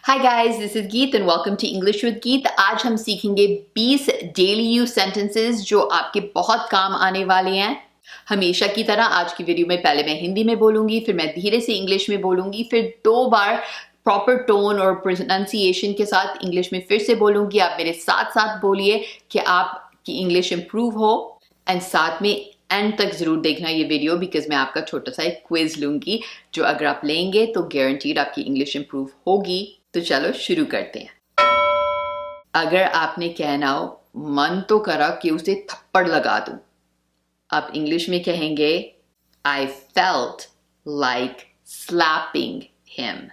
Hi guys, this is Geet and welcome to English with Geet. आज हम सीखेंगे 20 daily use sentences जो आपके बहुत काम आने वाले हैं। हमेशा की तरह आज की वीडियो में पहले मैं हिंदी में बोलूंगी, फिर मैं धीरे से इंग्लिश में बोलूंगी, फिर 2 बार प्रॉपर टोन और प्रोनाउंसिएशन के साथ इंग्लिश में फिर से बोलूंगी। आप मेरे साथ साथ बोलिए कि आपकी इंग्लिश इंप्रूव हो एंड साथ में एंड तक जरूर देखना ये वीडियो बिकॉज मैं आपका छोटा सा एक क्विज लूंगी जो अगर आप लेंगे तो गारंटीड आपकी इंग्लिश इंप्रूव होगी। तो चलो शुरू करते हैं। अगर आपने कहना हो मन तो करा कि उसे थप्पड़ लगा दूं, आप इंग्लिश में कहेंगे I felt like slapping him।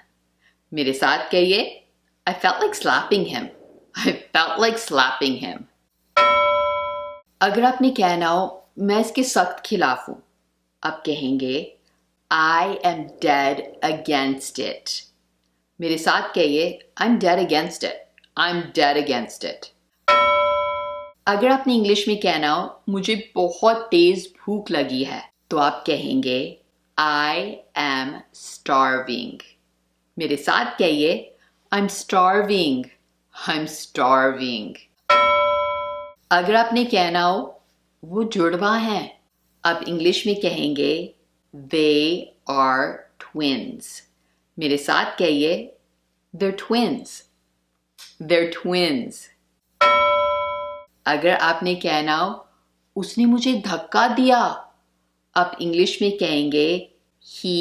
मेरे साथ कहिए I felt like slapping him। I felt like slapping him। अगर आपने कहना हो मैं इसके सख्त खिलाफ हूं, आप कहेंगे I am dead against it। मेरे साथ कहिए I'm dead against it। I'm dead against it। अगर आपने इंग्लिश में कहना हो मुझे बहुत तेज भूख लगी है, तो आप कहेंगे I am starving। मेरे साथ कहिए I'm starving। I'm starving। अगर आपने कहना हो वो जुड़वा हैं, आप इंग्लिश में कहेंगे They are twins। मेरे साथ कहिए They're twins। They're twins। अगर आपने कहना हो उसने मुझे धक्का दिया, आप इंग्लिश में कहेंगे He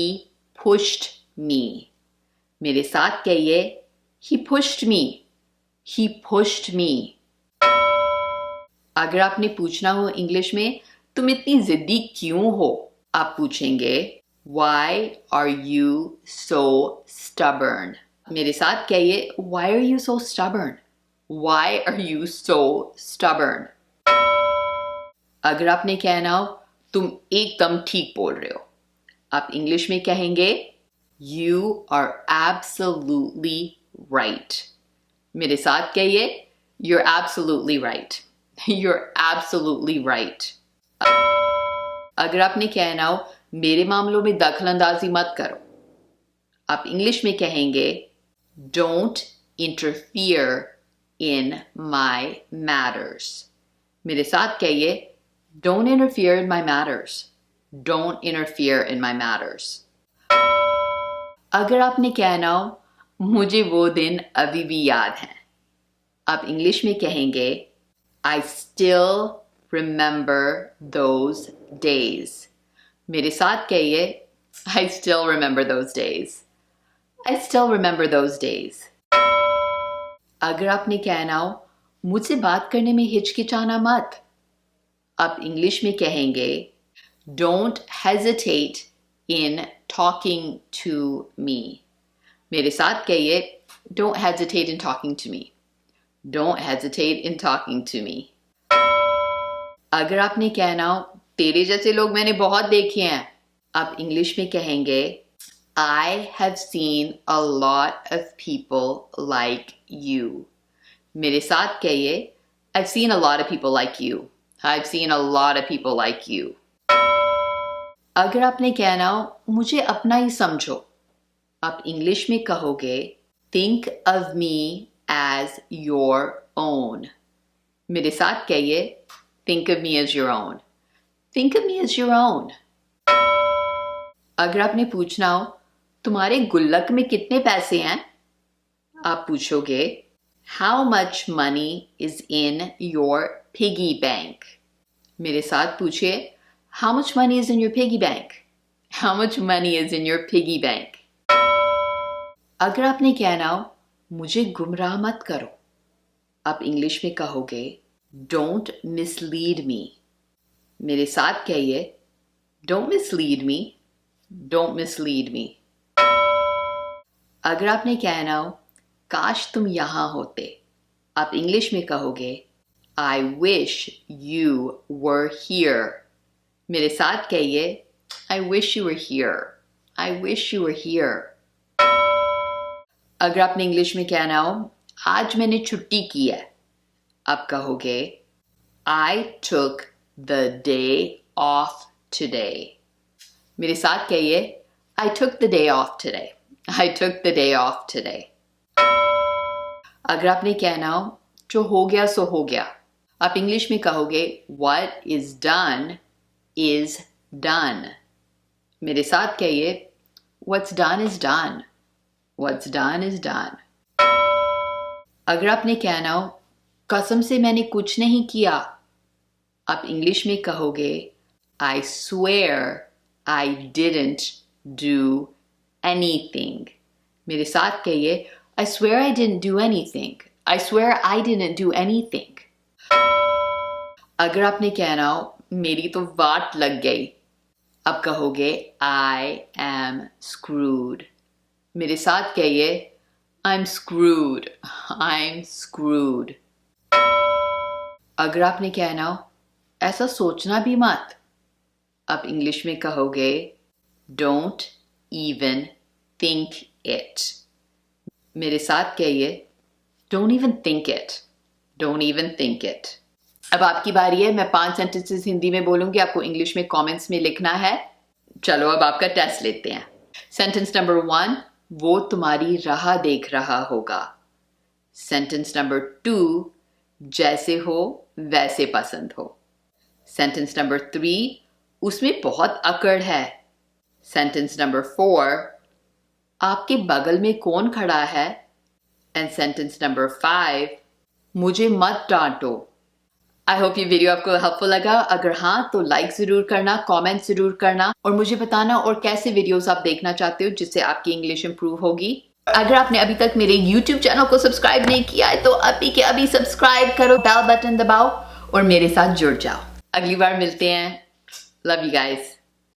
pushed me। मेरे साथ कहिए He pushed me। He pushed me। अगर आपने पूछना हो इंग्लिश में तुम इतनी जिद्दी क्यों हो, आप पूछेंगे Why are you so stubborn? मेरे साथ कहिए Why are you so stubborn? Why are you so stubborn? अगर आपने कहना हो तुम एकदम ठीक बोल रहे हो, आप इंग्लिश में कहेंगे You are absolutely right। मेरे साथ कहिए You're absolutely right। You're absolutely right। अगर आपने कहना हो मेरे मामलों में दखलंदाजी मत करो, आप इंग्लिश में कहेंगे Don't interfere in my matters। मेरे साथ कहिए Don't interfere in my matters। Don't interfere in my matters। अगर आपने कहना हो मुझे वो दिन अभी भी याद है, आप इंग्लिश में कहेंगे I still remember those days। मेरे साथ कहिए I still remember those days। I still remember those days। अगर आपने कहना हो मुझसे बात करने में हिचकिचाना मत, आप इंग्लिश में कहेंगे Don't hesitate in talking to me। मेरे साथ कहिए Don't hesitate in talking to me। Don't hesitate in talking to me। अगर आपने कहना हो तेरे जैसे लोग मैंने बहुत देखे हैं, आप इंग्लिश में कहेंगे I have seen a lot of people like you। मेरे साथ कहिए I've seen a lot of people like you। I've seen a lot of people like you। अगर आपने कहना हो मुझे अपना ही समझो, आप इंग्लिश में कहोगे Think of me as your own। मेरे साथ कहिए Think of me as your own। Think of me as your own। अगर आपने पूछना हो तुम्हारे गुल्लक में कितने पैसे हैं, आप पूछोगे How much money is in your piggy bank? मेरे साथ पूछिए How much money is in your piggy bank? How much money is in your piggy bank? अगर आपने कहना हो मुझे गुमराह मत करो, आप इंग्लिश में कहोगे Don't mislead me। मेरे साथ कहिए Don't mislead me। Don't mislead me। अगर आपने कहना हो काश तुम यहां होते, आप इंग्लिश में कहोगे I wish you were here। मेरे साथ कहिए I wish you were here। I wish you were here। अगर आपने इंग्लिश में कहना हो आज मैंने छुट्टी की है, आप कहोगे I took the day off today। मेरे साथ कहिए I took the day off today। I took the day off today। अगर आपने कहना हो जो हो गया सो हो गया, आप इंग्लिश में कहोगे what is done. मेरे साथ कहिए what's done is done. What's done is done. अगर आपने कहना हो कसम से मैंने कुछ नहीं किया, आप इंग्लिश में कहोगे I swear I didn't do anything. मेरे साथ कहिए I swear I didn't do anything. I swear I didn't do anything. अगर आपने कहना हो मेरी तो वाट लग गई, अब कहोगे I am screwed. मेरे साथ कहिए I'm screwed. I'm screwed. अगर आपने कहना हो ऐसा सोचना भी मत, आप इंग्लिश में कहोगे Don't even think it. मेरे साथ कहिए Don't even think it. Don't even think it. अब आपकी बारी है, मैं 5 सेंटेंसेस हिंदी में बोलूंगी, आपको इंग्लिश में कमेंट्स में लिखना है। चलो अब आपका टेस्ट लेते हैं। सेंटेंस नंबर 1, वो तुम्हारी राह देख रहा होगा। सेंटेंस नंबर 2, जैसे हो वैसे पसंद हो। सेंटेंस नंबर 3, उसमें बहुत अकड़ है। सेंटेंस नंबर 4, आपके बगल में कौन खड़ा है। एंड सेंटेंस नंबर 5, मुझे मत डांटो। आई होप ये वीडियो आपको हेल्पफुल लगा। अगर हाँ तो लाइक जरूर करना, कमेंट जरूर करना और मुझे बताना और कैसे वीडियोस आप देखना चाहते हो जिससे आपकी इंग्लिश इंप्रूव होगी। अगर आपने अभी तक मेरे YouTube चैनल को सब्सक्राइब नहीं किया है तो अभी के अभी सब्सक्राइब करो, बेल बटन दबाओ और मेरे साथ जुड़ जाओ। अगली बार मिलते हैं। Love you guys.